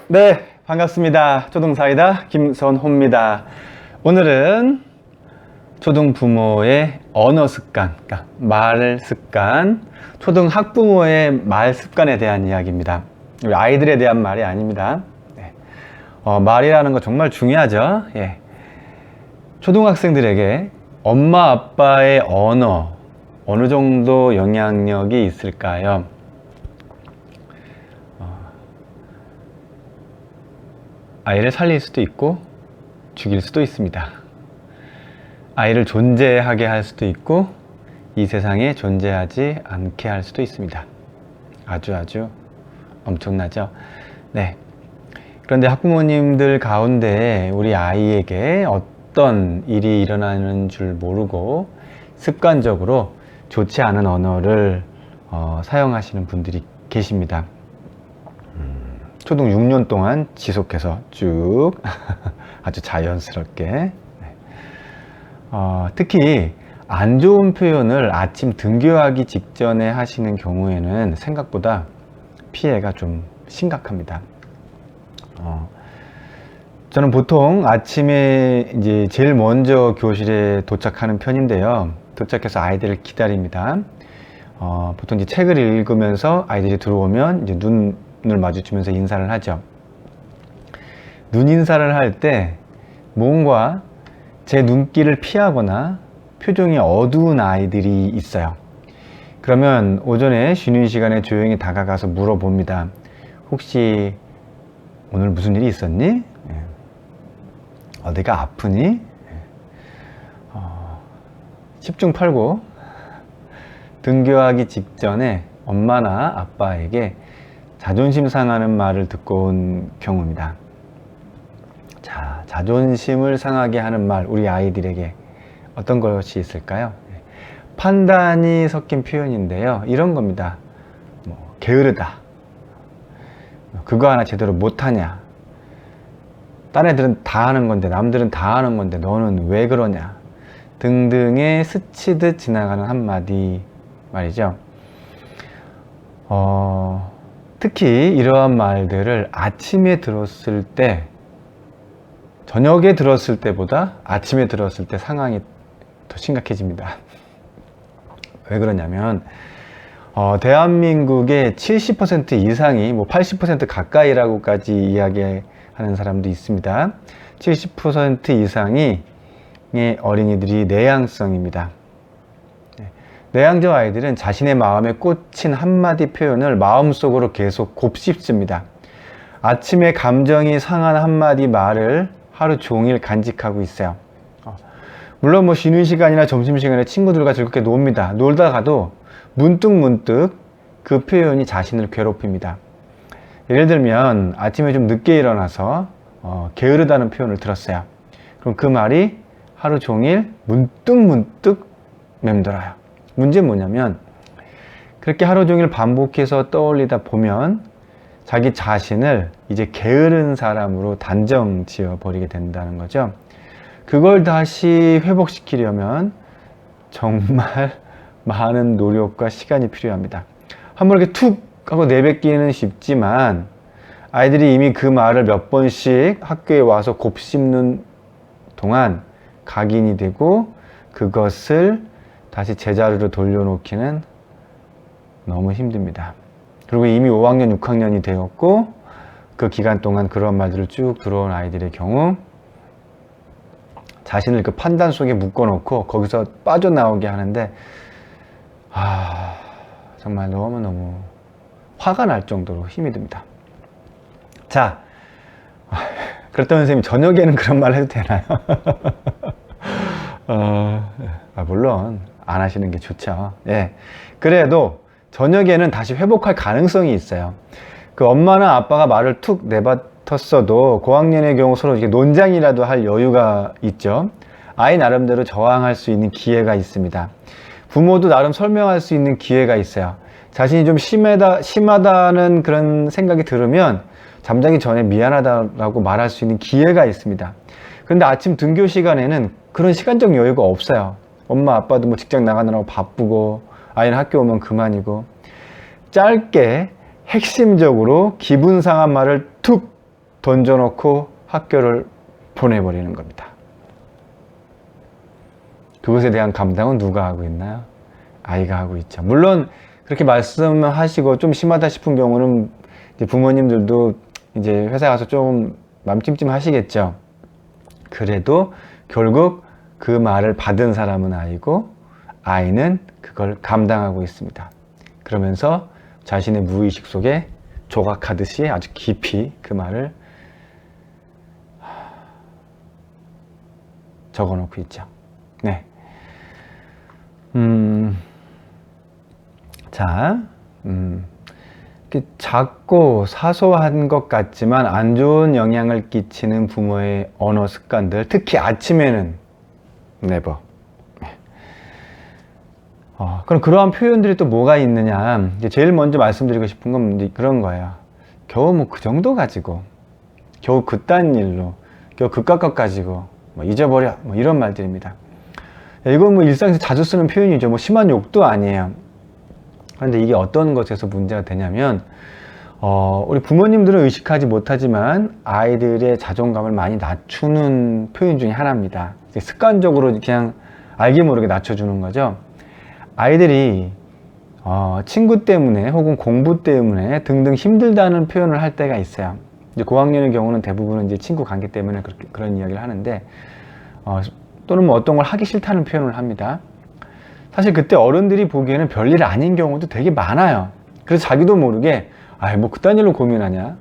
네, 반갑습니다. 초등사이다 김선호입니다. 오늘은 초등 부모의 언어 습관, 그러니까 말 습관, 초등 학부모의 말 습관에 대한 이야기입니다. 우리 아이들에 대한 말이 아닙니다. 네. 말이라는 거 정말 중요하죠. 예. 초등학생들에게 엄마 아빠의 언어 어느 정도 영향력이 있을까요? 아이를 살릴 수도 있고 죽일 수도 있습니다. 아이를 존재하게 할 수도 있고 이 세상에 존재하지 않게 할 수도 있습니다. 아주 엄청나죠? 네. 그런데 학부모님들 가운데 우리 아이에게 어떤 일이 일어나는 줄 모르고 습관적으로 좋지 않은 언어를 사용하시는 분들이 계십니다. 초등 6년 동안 지속해서 쭉 아주 자연스럽게. 네. 특히 안 좋은 표현을 아침 등교하기 직전에 하시는 경우에는 생각보다 피해가 좀 심각합니다. 저는 보통 아침에 이제 제일 먼저 교실에 도착하는 편인데요. 도착해서 아이들을 기다립니다. 보통 이제 책을 읽으면서 아이들이 들어오면 이제 눈을 마주치면서 인사를 하죠. 눈 인사를 할 때 뭔가 제 눈길을 피하거나 표정이 어두운 아이들이 있어요. 그러면 오전에 쉬는 시간에 조용히 다가가서 물어봅니다. 혹시 오늘 무슨 일이 있었니? 어디가 아프니? 10중 8구 등교하기 직전에 엄마나 아빠에게 자존심 상하는 말을 듣고 온 경우입니다. 자, 자존심을 상하게 하는 말, 우리 아이들에게 어떤 것이 있을까요? 판단이 섞인 표현인데요. 이런 겁니다. 게으르다. 그거 하나 제대로 못하냐. 딴 애들은 다 하는 건데, 남들은 다 하는 건데, 너는 왜 그러냐. 등등의 스치듯 지나가는 한마디 말이죠. 특히 이러한 말들을 아침에 들었을 때, 저녁에 들었을 때보다 아침에 들었을 때 상황이 더 심각해집니다. 왜 그러냐면 대한민국의 70% 이상이 80% 가까이라고까지 이야기하는 사람도 있습니다. 70% 이상이 어린이들이 내향성입니다. 내향적 아이들은 자신의 마음에 꽂힌 한마디 표현을 마음속으로 계속 곱씹습니다. 아침에 감정이 상한 한마디 말을 하루 종일 간직하고 있어요. 물론 쉬는 시간이나 점심시간에 친구들과 즐겁게 놉니다. 놀다가도 문득 그 표현이 자신을 괴롭힙니다. 예를 들면 아침에 좀 늦게 일어나서 게으르다는 표현을 들었어요. 그럼 그 말이 하루 종일 문득 맴돌아요. 문제는 뭐냐면 그렇게 하루 종일 반복해서 떠올리다 보면 자기 자신을 이제 게으른 사람으로 단정 지어 버리게 된다는 거죠. 그걸 다시 회복시키려면 정말 많은 노력과 시간이 필요합니다. 한번 이렇게 툭 하고 내뱉기는 쉽지만 아이들이 이미 그 말을 몇 번씩 학교에 와서 곱씹는 동안 각인이 되고 그것을 다시 제자리로 돌려놓기는 너무 힘듭니다. 그리고 이미 5학년, 6학년이 되었고 그 기간 동안 그런 말들을 쭉 들어온 아이들의 경우 자신을 그 판단 속에 묶어놓고 거기서 빠져나오게 하는데 정말 너무너무 화가 날 정도로 힘이 듭니다. 자, 그렇다면 선생님 저녁에는 그런 말 해도 되나요? 물론 안 하시는 게 좋죠. 예. 그래도 저녁에는 다시 회복할 가능성이 있어요. 그 엄마나 아빠가 말을 툭 내뱉었어도 고학년의 경우 서로 이렇게 논쟁이라도 할 여유가 있죠. 아이 나름대로 저항할 수 있는 기회가 있습니다. 부모도 나름 설명할 수 있는 기회가 있어요. 자신이 좀 심하다는 그런 생각이 들으면 잠자기 전에 미안하다라고 말할 수 있는 기회가 있습니다. 그런데 아침 등교 시간에는 그런 시간적 여유가 없어요. 엄마 아빠도 직장 나가느라고 바쁘고 아이는 학교 오면 그만이고 짧게 핵심적으로 기분 상한 말을 툭 던져놓고 학교를 보내버리는 겁니다. 그것에 대한 감당은 누가 하고 있나요? 아이가 하고 있죠. 물론 그렇게 말씀하시고 좀 심하다 싶은 경우는 이제 부모님들도 이제 회사 가서 좀 맘 찜찜하시겠죠. 그래도 결국 그 말을 받은 사람은 아이고 아이는 그걸 감당하고 있습니다. 그러면서 자신의 무의식 속에 조각하듯이 아주 깊이 그 말을 적어놓고 있죠. 네. 자, 작고 사소한 것 같지만 안 좋은 영향을 끼치는 부모의 언어 습관들, 특히 아침에는 never. 그럼 그러한 표현들이 또 뭐가 있느냐? 제일 먼저 말씀드리고 싶은 건 이제 그런 거예요. 겨우 뭐 그 정도 가지고, 겨우 그딴 일로, 겨우 그깟 것 가지고, 뭐 잊어버려, 뭐 이런 말들입니다. 이건 뭐 일상에서 자주 쓰는 표현이죠. 뭐 심한 욕도 아니에요. 그런데 이게 어떤 것에서 문제가 되냐면, 우리 부모님들은 의식하지 못하지만 아이들의 자존감을 많이 낮추는 표현 중에 하나입니다. 습관적으로 그냥 알게 모르게 낮춰주는 거죠. 아이들이 친구 때문에 혹은 공부 때문에 등등 힘들다는 표현을 할 때가 있어요. 이제 고학년의 경우는 대부분은 이제 친구 관계 때문에 그런 이야기를 하는데, 또는 뭐 어떤 걸 하기 싫다는 표현을 합니다. 사실 그때 어른들이 보기에는 별일 아닌 경우도 되게 많아요. 그래서 자기도 모르게 뭐 그딴 일로 고민하냐?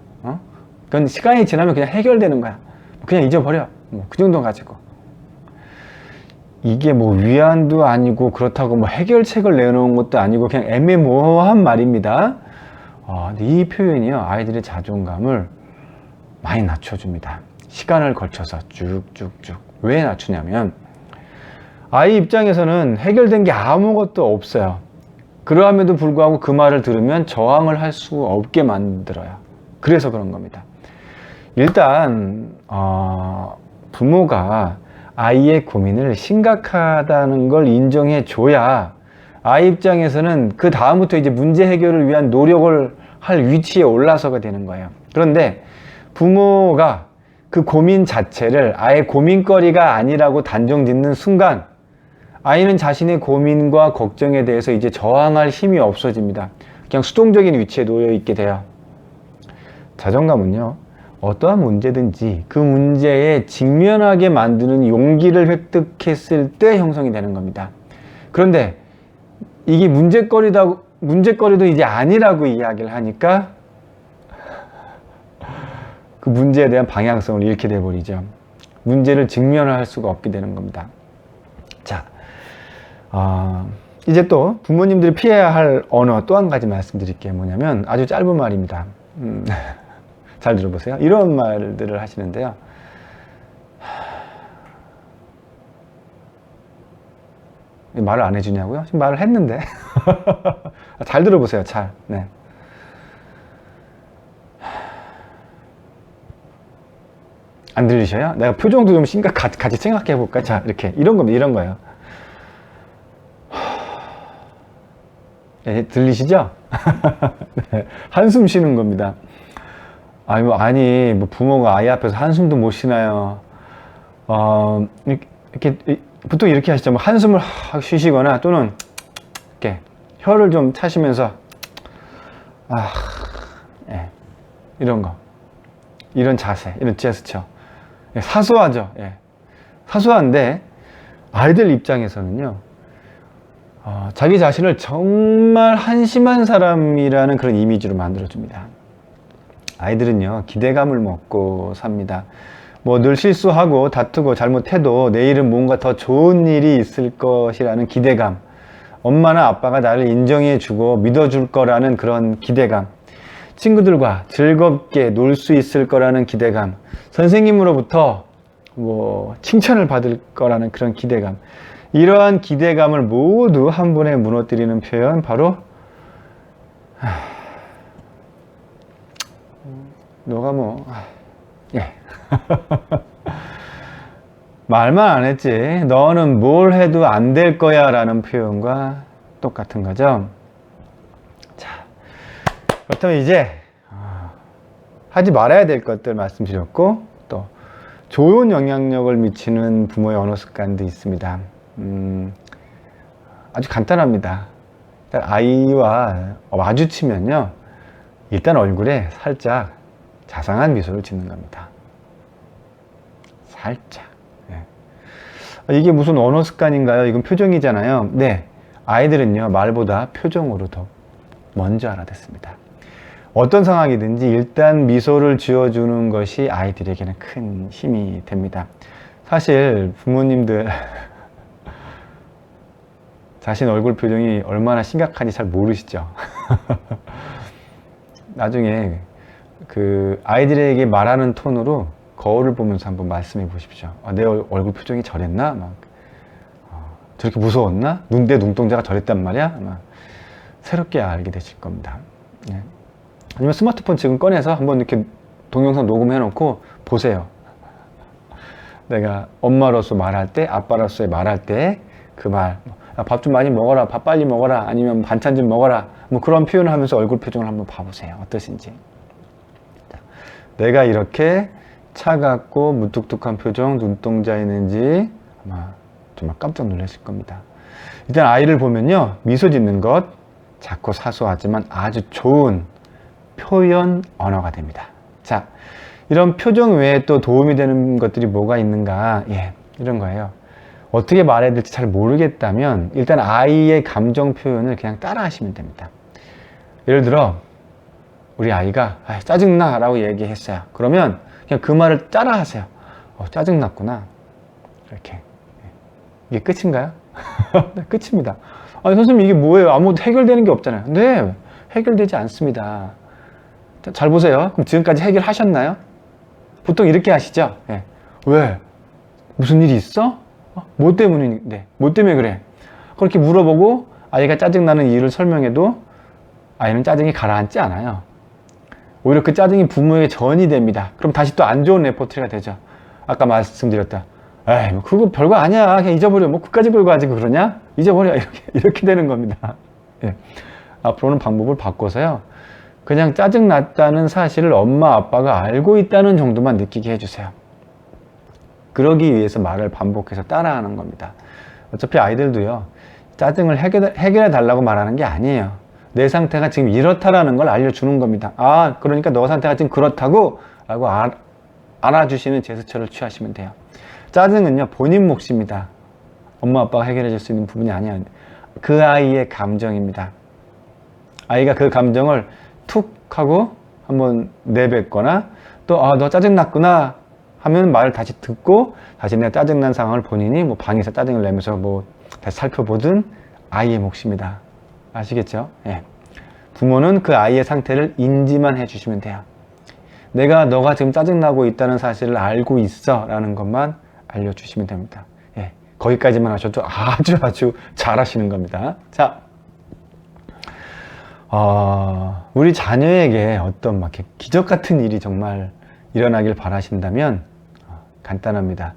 그건 시간이 지나면 그냥 해결되는 거야. 그냥 잊어버려. 뭐 그 정도 가지고. 이게 뭐 위안도 아니고 그렇다고 뭐 해결책을 내놓은 것도 아니고 그냥 애매모호한 말입니다. 근데 이 표현이요, 아이들의 자존감을 많이 낮춰줍니다. 시간을 거쳐서 쭉쭉쭉. 왜 낮추냐면 아이 입장에서는 해결된 게 아무것도 없어요. 그러함에도 불구하고 그 말을 들으면 저항을 할 수 없게 만들어요. 그래서 그런 겁니다. 일단 부모가 아이의 고민을 심각하다는 걸 인정해 줘야 아이 입장에서는 그 다음부터 이제 문제 해결을 위한 노력을 할 위치에 올라서게 되는 거예요. 그런데 부모가 그 고민 자체를 아예 고민거리가 아니라고 단정 짓는 순간 아이는 자신의 고민과 걱정에 대해서 이제 저항할 힘이 없어집니다. 그냥 수동적인 위치에 놓여 있게 돼요. 자존감은요, 어떠한 문제든지 그 문제에 직면하게 만드는 용기를 획득했을 때 형성이 되는 겁니다. 그런데 이게 문제거리도 이제 아니라고 이야기를 하니까 그 문제에 대한 방향성을 잃게 돼버리죠. 문제를 직면을 할 수가 없게 되는 겁니다. 자, 이제 또 부모님들이 피해야 할 언어 또 한 가지 말씀드릴게요. 뭐냐면 아주 짧은 말입니다. 잘 들어보세요. 이런 말들을 하시는데요. 말을 안 해주냐고요? 지금 말을 했는데. 잘 들어보세요. 잘. 네. 안 들리셔요? 내가 표정도 좀 같이 생각해 볼까? 자, 이렇게. 이런 겁니다. 이런 거예요. 네, 들리시죠? 네, 한숨 쉬는 겁니다. 아니, 부모가 아이 앞에서 한숨도 못 쉬나요? 이렇게, 보통 이렇게 하시죠. 뭐 한숨을 쉬시거나 또는 이렇게 혀를 좀 차시면서, 예, 이런 거. 이런 자세, 이런 제스처. 예, 사소하죠. 예. 사소한데, 아이들 입장에서는요, 자기 자신을 정말 한심한 사람이라는 그런 이미지로 만들어줍니다. 아이들은요, 기대감을 먹고 삽니다. 뭐 늘 실수하고 다투고 잘못해도 내일은 뭔가 더 좋은 일이 있을 것이라는 기대감, 엄마나 아빠가 나를 인정해주고 믿어줄 거라는 그런 기대감, 친구들과 즐겁게 놀 수 있을 거라는 기대감, 선생님으로부터 뭐 칭찬을 받을 거라는 그런 기대감, 이러한 기대감을 모두 한 번에 무너뜨리는 표현, 바로 너가 뭐 예. 말만 안 했지 너는 뭘 해도 안 될 거야 라는 표현과 똑같은 거죠. 자, 그렇다면 이제 하지 말아야 될 것들 말씀드렸고, 또 좋은 영향력을 미치는 부모의 언어 습관도 있습니다. 아주 간단합니다. 일단 아이와 마주치면요, 일단 얼굴에 살짝 자상한 미소를 짓는 겁니다. 살짝. 이게 무슨 언어 습관인가요? 이건 표정이잖아요. 네, 아이들은요, 말보다 표정으로 더 먼저 알아듣습니다. 어떤 상황이든지 일단 미소를 지어주는 것이 아이들에게는 큰 힘이 됩니다. 사실 부모님들 자신 얼굴 표정이 얼마나 심각한지 잘 모르시죠? 나중에 그 아이들에게 말하는 톤으로 거울을 보면서 한번 말씀해 보십시오. 내 얼굴 표정이 저랬나? 저렇게 무서웠나? 내 눈동자가 저랬단 말이야? 새롭게 알게 되실 겁니다. 예. 아니면 스마트폰 지금 꺼내서 한번 이렇게 동영상 녹음해 놓고 보세요. 내가 엄마로서 말할 때, 아빠로서 말할 때 그 말, 밥 좀 많이 먹어라, 밥 빨리 먹어라, 아니면 반찬 좀 먹어라, 뭐 그런 표현을 하면서 얼굴 표정을 한번 봐보세요. 어떠신지. 내가 이렇게 차갑고 무뚝뚝한 표정, 눈동자 있는지 아마 정말 깜짝 놀라실 겁니다. 일단 아이를 보면요, 미소 짓는 것 작고 사소하지만 아주 좋은 표현 언어가 됩니다. 자, 이런 표정 외에 또 도움이 되는 것들이 뭐가 있는가? 예, 이런 거예요. 어떻게 말해야 될지 잘 모르겠다면 일단 아이의 감정 표현을 그냥 따라 하시면 됩니다. 예를 들어 우리 아이가 짜증나 라고 얘기했어요. 그러면 그냥 그 말을 따라 하세요. 짜증났구나. 이렇게. 이게 끝인가요? 네, 끝입니다. 아니, 선생님 이게 뭐예요? 아무것도 해결되는 게 없잖아요. 네, 해결되지 않습니다. 잘 보세요. 그럼 지금까지 해결하셨나요? 보통 이렇게 하시죠. 네. 왜? 무슨 일이 있어? 뭐 때문인데? 뭐 때문에 그래? 그렇게 물어보고 아이가 짜증나는 이유를 설명해도 아이는 짜증이 가라앉지 않아요. 오히려 그 짜증이 부모에게 전이 됩니다. 그럼 다시 또 안 좋은 레포트리가 되죠. 아까 말씀드렸다. 에이, 뭐 그거 별거 아니야. 그냥 잊어버려. 뭐 그까지 걸고 가지고 그러냐? 잊어버려. 이렇게 되는 겁니다. 예. 앞으로는 방법을 바꿔서요. 그냥 짜증났다는 사실을 엄마, 아빠가 알고 있다는 정도만 느끼게 해주세요. 그러기 위해서 말을 반복해서 따라하는 겁니다. 어차피 아이들도요, 짜증을 해결해 달라고 말하는 게 아니에요. 내 상태가 지금 이렇다라는 걸 알려주는 겁니다. 그러니까 너 상태가 지금 그렇다고 라고 알아주시는 제스처를 취하시면 돼요. 짜증은요, 본인 몫입니다. 엄마, 아빠가 해결해 줄 수 있는 부분이 아니에요. 그 아이의 감정입니다. 아이가 그 감정을 툭 하고 한번 내뱉거나 또 너 짜증났구나 하면 말을 다시 듣고 다시 내가 짜증난 상황을 본인이 뭐 방에서 짜증을 내면서 뭐 다시 살펴보든 아이의 몫입니다. 아시겠죠? 예. 부모는 그 아이의 상태를 인지만 해주시면 돼요. 너가 지금 짜증나고 있다는 사실을 알고 있어 라는 것만 알려주시면 됩니다. 예. 거기까지만 하셔도 아주 잘하시는 겁니다. 자, 우리 자녀에게 어떤 막 기적 같은 일이 정말 일어나길 바라신다면 간단합니다.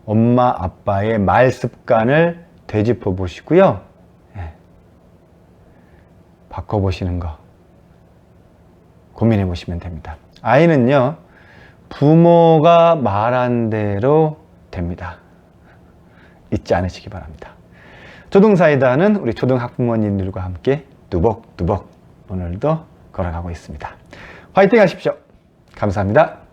엄마, 아빠의 말 습관을 되짚어 보시고요. 예. 바꿔보시는 거 고민해 보시면 됩니다. 아이는요, 부모가 말한 대로 됩니다. 잊지 않으시기 바랍니다. 초등사이다는 우리 초등학부모님들과 함께 뚜벅뚜벅 오늘도 걸어가고 있습니다. 화이팅 하십시오. 감사합니다.